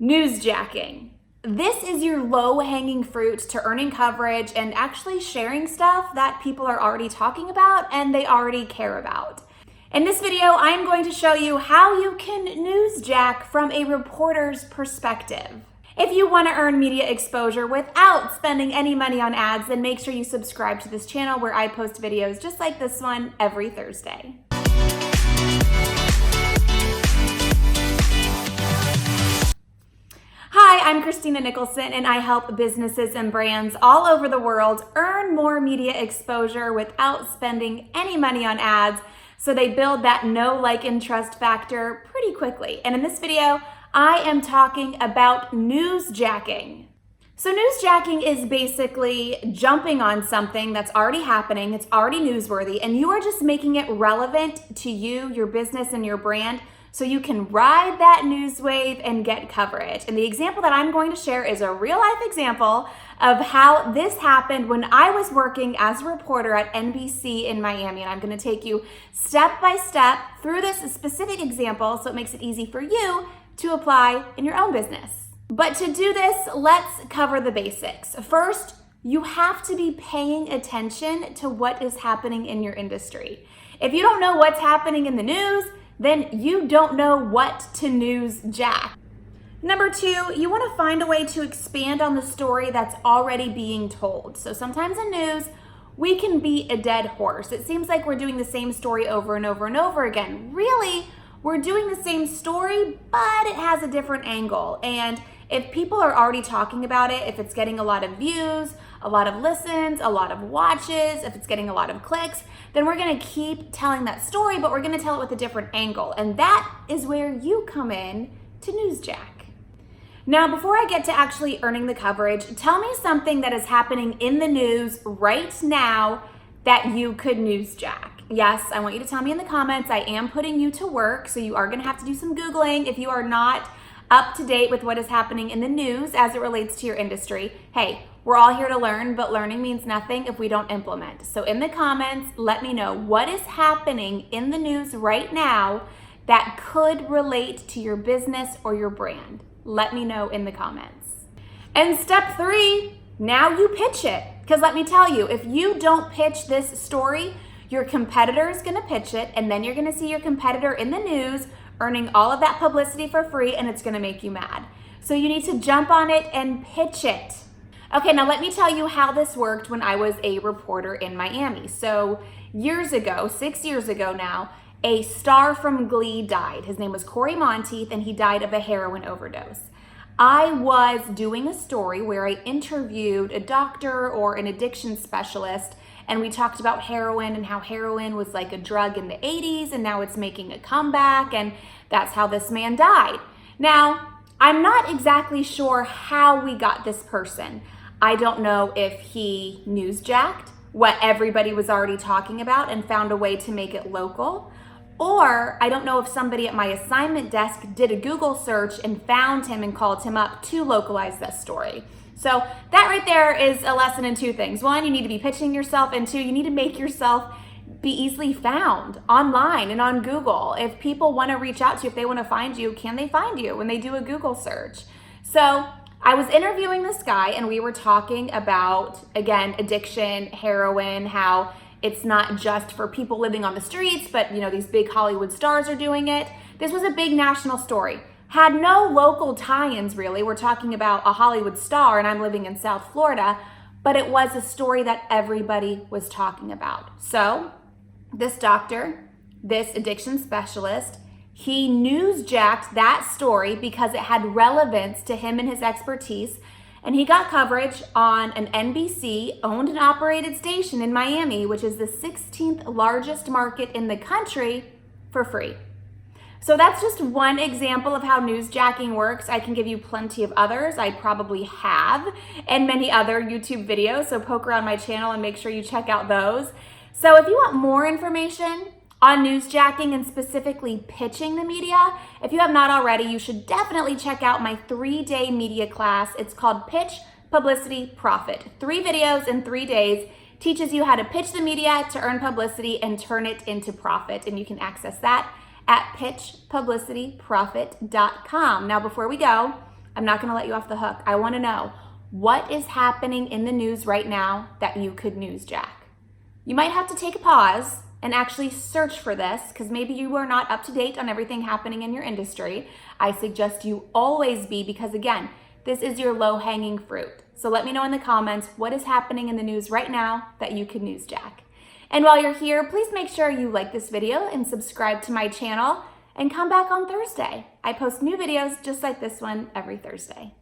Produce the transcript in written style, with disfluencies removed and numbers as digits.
Newsjacking. This is your low-hanging fruit to earning coverage and actually sharing stuff that people are already talking about and they already care about. In this video, I'm going to show you how you can newsjack from a reporter's perspective. If you want to earn media exposure without spending any money on ads, then make sure you subscribe to this channel where I post videos just like this one every Thursday. Hi, I'm Christina Nicholson, and I help businesses and brands all over the world earn more media exposure without spending any money on ads, so they build that know, like, and trust factor pretty quickly. And in this video, I am talking about newsjacking. So newsjacking is basically jumping on something that's already happening, it's already newsworthy, and you are just making it relevant to you, your business, and your brand, so you can ride that news wave and get coverage. And the example that I'm going to share is a real life example of how this happened when I was working as a reporter at NBC in Miami. And I'm going to take you step by step through this specific example so it makes it easy for you to apply in your own business. But to do this, let's cover the basics. First, you have to be paying attention to what is happening in your industry. If you don't know what's happening in the news, then you don't know what to newsjack. Number two, you want to find a way to expand on the story that's already being told. So sometimes in news, we can beat a dead horse. It seems like we're doing the same story over and over and over again. Really, we're doing the same story, but it has a different angle. And if people are already talking about it, if it's getting a lot of views, a lot of listens, a lot of watches, if it's getting a lot of clicks, then we're gonna keep telling that story, but we're gonna tell it with a different angle. And that is where you come in to newsjack. Now, before I get to actually earning the coverage, tell me something that is happening in the news right now that you could newsjack. Yes, I want you to tell me in the comments. I am putting you to work, so you are gonna have to do some Googling if you are not up to date with what is happening in the news as it relates to your industry. Hey, we're all here to learn, but learning means nothing if we don't implement. So in the comments, let me know what is happening in the news right now that could relate to your business or your brand. Let me know in the comments. And step three, now you pitch it. Because let me tell you, if you don't pitch this story, your competitor is gonna pitch it, and then you're gonna see your competitor in the news earning all of that publicity for free, and it's gonna make you mad. So you need to jump on it and pitch it. Okay, now let me tell you how this worked when I was a reporter in Miami. So years ago, 6 years ago now, a star from Glee died. His name was Corey Monteith, and he died of a heroin overdose. I was doing a story where I interviewed a doctor or an addiction specialist, and we talked about heroin and how heroin was like a drug in the 80s, and now it's making a comeback, and that's how this man died. Now, I'm not exactly sure how we got this person. I don't know if he newsjacked what everybody was already talking about and found a way to make it local, or I don't know if somebody at my assignment desk did a Google search and found him and called him up to localize this story. So that right there is a lesson in two things. One, you need to be pitching yourself, and two, you need to make yourself be easily found online and on Google. If people want to reach out to you, if they want to find you, can they find you when they do a Google search? So I was interviewing this guy, and we were talking about, again, addiction, heroin, how it's not just for people living on the streets, but you know, these big Hollywood stars are doing it. This was a big national story. Had no local tie-ins really. We're talking about a Hollywood star, and I'm living in South Florida, but it was a story that everybody was talking about. So this doctor, this addiction specialist, he newsjacked that story because it had relevance to him and his expertise, and he got coverage on an NBC owned and operated station in Miami, which is the 16th largest market in the country, for free. So that's just one example of how newsjacking works. I can give you plenty of others. I probably have, and many other YouTube videos, so poke around my channel and make sure you check out those. So if you want more information on newsjacking and specifically pitching the media, if you have not already, you should definitely check out my 3-day media class. It's called Pitch, Publicity, Profit. 3 videos in 3 days teaches you how to pitch the media to earn publicity and turn it into profit. And you can access that at pitchpublicityprofit.com. Now, before we go, I'm not gonna let you off the hook. I wanna know, what is happening in the news right now that you could newsjack? You might have to take a pause and actually search for this, because maybe you are not up to date on everything happening in your industry. I suggest you always be, because again, this is your low-hanging fruit. So let me know in the comments what is happening in the news right now that you could newsjack. And while you're here, please make sure you like this video and subscribe to my channel, and come back on Thursday. I post new videos just like this one every Thursday.